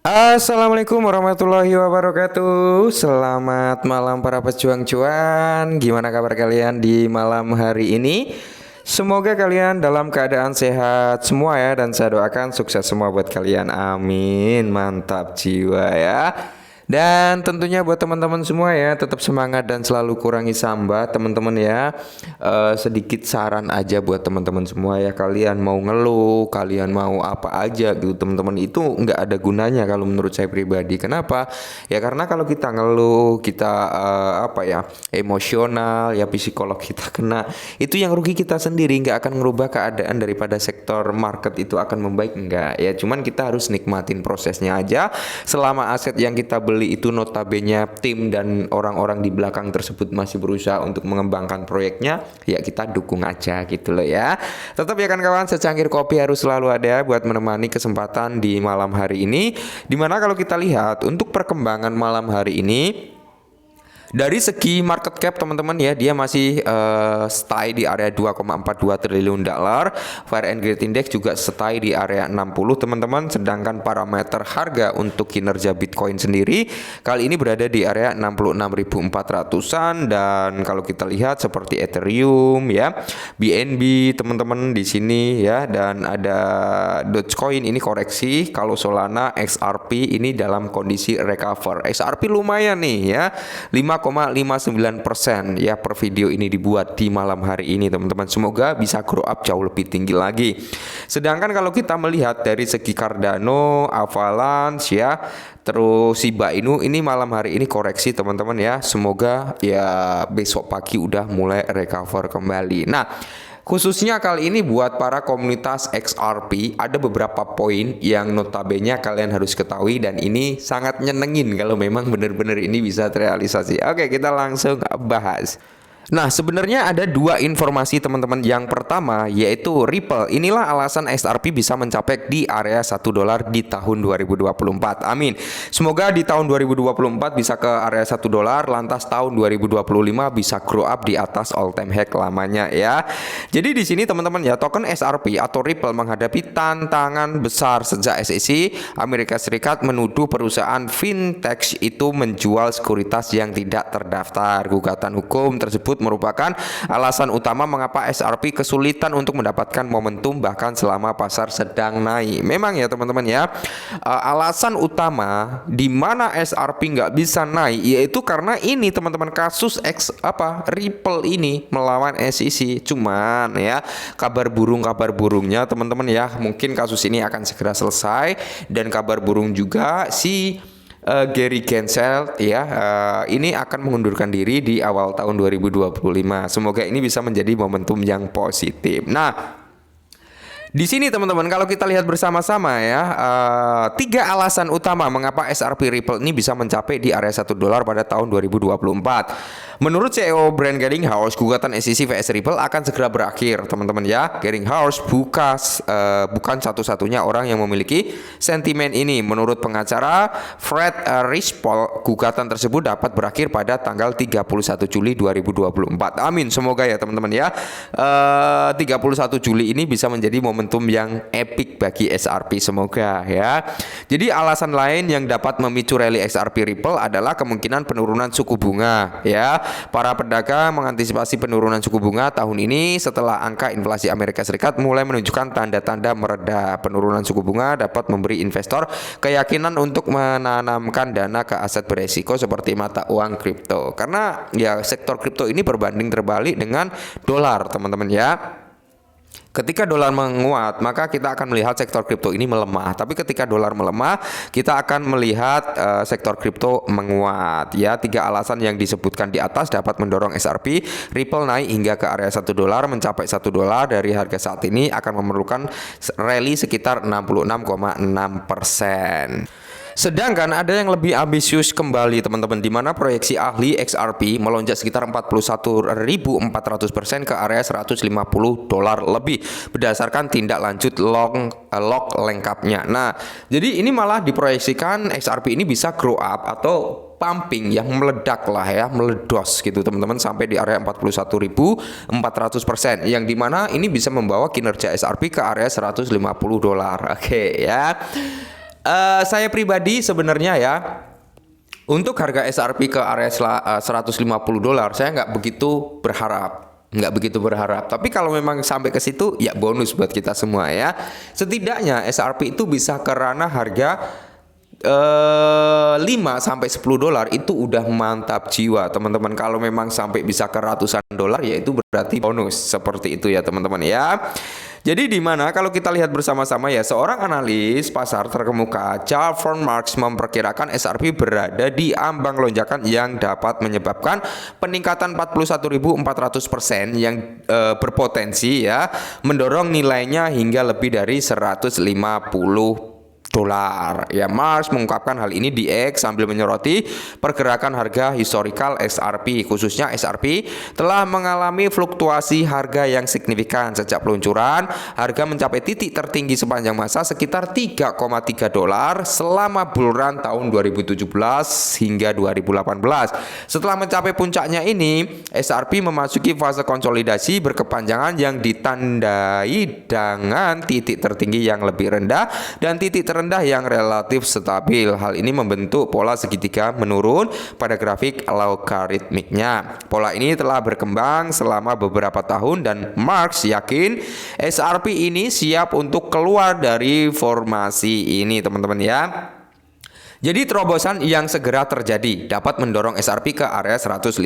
Assalamualaikum warahmatullahi wabarakatuh. Selamat malam para pejuang cuan. Gimana kabar kalian di malam hari ini? Semoga kalian dalam keadaan sehat semua ya. Dan saya doakan sukses semua buat kalian. Amin. Mantap jiwa ya. Dan tentunya buat teman-teman semua ya, tetap semangat dan selalu kurangi sambat teman-teman ya. Sedikit saran aja buat teman-teman semua ya, kalian mau ngeluh, kalian mau apa aja gitu teman-teman, itu nggak ada gunanya kalau menurut saya pribadi. Kenapa? Ya karena kalau kita ngeluh, kita emosional ya, psikolog kita kena, itu yang rugi kita sendiri, nggak akan merubah keadaan daripada sektor market itu akan membaik, enggak ya. Cuman kita harus nikmatin prosesnya aja. Selama aset yang kita beli itu notabene tim dan orang-orang di belakang tersebut masih berusaha untuk mengembangkan proyeknya, ya kita dukung aja gitu loh ya. Tetap ya kan kawan, secangkir kopi harus selalu ada buat menemani kesempatan di malam hari ini. Dimana kalau kita lihat untuk perkembangan malam hari ini, dari segi market cap teman-teman ya, dia masih stay di area 2,42 triliun dolar. Fire and Greed Index juga stay di area 60 teman-teman. Sedangkan parameter harga untuk kinerja Bitcoin sendiri kali ini berada di area 66.400-an. Dan kalau kita lihat seperti Ethereum ya, BNB teman-teman di sini ya, dan ada Dogecoin ini koreksi. Kalau Solana, XRP ini dalam kondisi recover. XRP lumayan nih ya, 5,59% ya per video ini dibuat di malam hari ini teman-teman. Semoga bisa grow up jauh lebih tinggi lagi. Sedangkan kalau kita melihat dari segi Cardano, Avalanche ya, terus Shiba Inu, ini malam hari ini koreksi teman-teman ya. Semoga ya besok pagi udah mulai recover kembali. Nah, khususnya kali ini buat para komunitas XRP, ada beberapa poin yang notabene kalian harus ketahui, dan ini sangat nyenengin kalau memang benar-benar ini bisa terrealisasi. Oke, kita langsung bahas. Nah, sebenarnya ada dua informasi teman-teman. Yang pertama yaitu Ripple. Inilah alasan XRP bisa mencapai di area $1 di tahun 2024. Amin. Semoga di tahun 2024 bisa ke area $1, lantas tahun 2025 bisa grow up di atas all time high lamanya ya. Jadi di sini teman-teman ya, token XRP atau Ripple menghadapi tantangan besar sejak SEC Amerika Serikat menuduh perusahaan fintech itu menjual sekuritas yang tidak terdaftar. Gugatan hukum tersebut merupakan alasan utama mengapa XRP kesulitan untuk mendapatkan momentum bahkan selama pasar sedang naik. Memang ya teman-teman ya, alasan utama di mana XRP nggak bisa naik yaitu karena ini teman-teman, kasus Ripple ini melawan SEC. Cuman ya, kabar burungnya teman-teman ya, mungkin kasus ini akan segera selesai, dan kabar burung juga si Gary Gensler ya, ini akan mengundurkan diri di awal tahun 2025. Semoga ini bisa menjadi momentum yang positif. Nah, di sini teman-teman kalau kita lihat bersama-sama ya, tiga alasan utama mengapa XRP Ripple ini bisa mencapai di area $1 pada tahun 2024. Menurut CEO Brand Garlinghouse, gugatan SEC vs Ripple akan segera berakhir teman-teman ya. Garlinghouse bukan satu-satunya orang yang memiliki sentimen ini. Menurut pengacara Fred Rispol, gugatan tersebut dapat berakhir pada tanggal 31 Juli 2024. Amin, semoga ya teman-teman ya. 31 Juli ini bisa menjadi momentum yang epic bagi XRP, semoga ya. Jadi alasan lain yang dapat memicu rally XRP Ripple adalah kemungkinan penurunan suku bunga ya. Para pedagang mengantisipasi penurunan suku bunga tahun ini setelah angka inflasi Amerika Serikat mulai menunjukkan tanda-tanda mereda. Penurunan suku bunga dapat memberi investor keyakinan untuk menanamkan dana ke aset beresiko seperti mata uang kripto. Karena ya sektor kripto ini berbanding terbalik dengan dolar teman-teman ya. Ketika dolar menguat, maka kita akan melihat sektor kripto ini melemah. Tapi ketika dolar melemah, kita akan melihat sektor kripto menguat. Ya, tiga alasan yang disebutkan di atas dapat mendorong XRP Ripple naik hingga ke area $1, mencapai $1 dari harga saat ini akan memerlukan rally sekitar 66,6%. Sedangkan ada yang lebih ambisius kembali teman-teman, di mana proyeksi ahli XRP melonjak sekitar 41.400% ke area $150 lebih berdasarkan tindak lanjut log lengkapnya. Nah, jadi ini malah diproyeksikan XRP ini bisa grow up atau pumping yang meledak lah ya, meledos gitu teman-teman, sampai di area 41.400%, yang dimana ini bisa membawa kinerja XRP ke area $150. Oke ya. Saya pribadi sebenarnya ya, untuk harga SRP ke area $150, saya nggak begitu berharap. Tapi kalau memang sampai ke situ, ya bonus buat kita semua ya. Setidaknya SRP itu bisa ke ranah harga 5 sampai $10 itu udah mantap jiwa teman-teman. Kalau memang sampai bisa ke ratusan dolar, ya itu berarti bonus, seperti itu ya teman-teman ya. Jadi di mana kalau kita lihat bersama-sama ya, seorang analis pasar terkemuka Charles Marks memperkirakan SRP berada di ambang lonjakan yang dapat menyebabkan peningkatan 41.400% yang berpotensi ya mendorong nilainya hingga lebih dari $150. Ya, Mars mengungkapkan hal ini di X sambil menyoroti pergerakan harga historikal SRP. Khususnya SRP telah mengalami fluktuasi harga yang signifikan sejak peluncuran. Harga mencapai titik tertinggi sepanjang masa sekitar $3,3 selama bull run tahun 2017 hingga 2018. Setelah mencapai puncaknya ini, SRP memasuki fase konsolidasi berkepanjangan yang ditandai dengan titik tertinggi yang lebih rendah dan titik terendah yang relatif stabil. Hal ini membentuk pola segitiga menurun pada grafik logaritmiknya. Pola ini telah berkembang selama beberapa tahun dan Marx yakin SRP ini siap untuk keluar dari formasi ini teman-teman ya. Jadi terobosan yang segera terjadi dapat mendorong SRP ke area $150.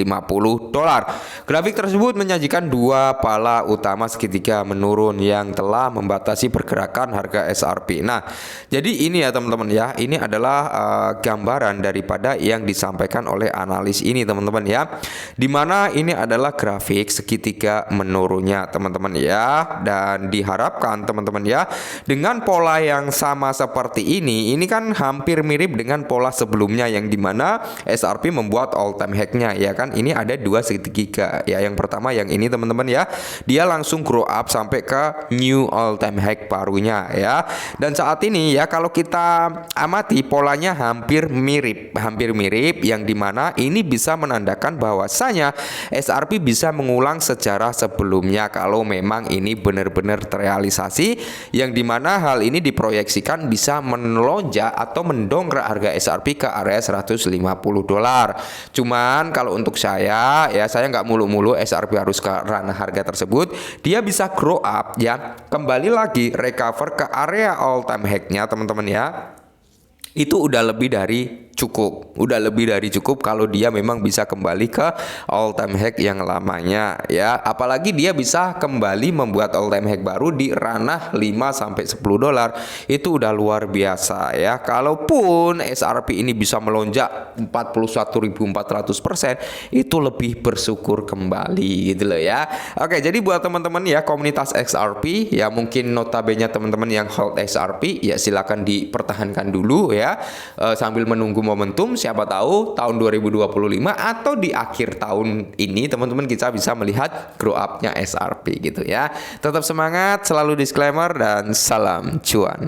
Grafik tersebut menyajikan dua pala utama segitiga menurun yang telah membatasi pergerakan harga SRP. Nah, jadi ini ya teman-teman ya, ini adalah gambaran daripada yang disampaikan oleh analis ini teman-teman ya. Dimana ini adalah grafik segitiga menurunnya teman-teman ya, dan diharapkan teman-teman ya dengan pola yang sama seperti ini kan hampir mirip dengan pola sebelumnya yang dimana SRP membuat all time high-nya ya kan. Ini ada dua segitiga ya. Yang pertama yang ini teman-teman ya, dia langsung grow up sampai ke new all time high barunya ya. Dan saat ini ya kalau kita amati polanya hampir mirip yang dimana ini bisa menandakan bahwasanya SRP bisa mengulang sejarah sebelumnya kalau memang ini benar-benar terrealisasi, yang dimana hal ini diproyeksikan bisa melonjak atau mendongkrak harga SRP ke area $150. Cuman kalau untuk saya ya, saya nggak mulu-mulu SRP harus ke ranah harga tersebut. Dia bisa grow up ya, kembali lagi recover ke area all time high-nya teman-teman ya. Itu udah lebih dari cukup kalau dia memang bisa kembali ke all time high yang lamanya ya. Apalagi dia bisa kembali membuat all time high baru di ranah 5 sampai $10. Itu udah luar biasa ya. Kalaupun SRP ini bisa melonjak 41.400%, itu lebih bersyukur kembali gitu loh ya. Oke, jadi buat teman-teman ya komunitas XRP ya, mungkin notabene teman-teman yang hold XRP ya silakan dipertahankan dulu ya, sambil menunggu momentum. Siapa tahu tahun 2025 atau di akhir tahun ini teman-teman kita bisa melihat grow up-nya SRP gitu ya. Tetap semangat, selalu disclaimer, dan salam cuan.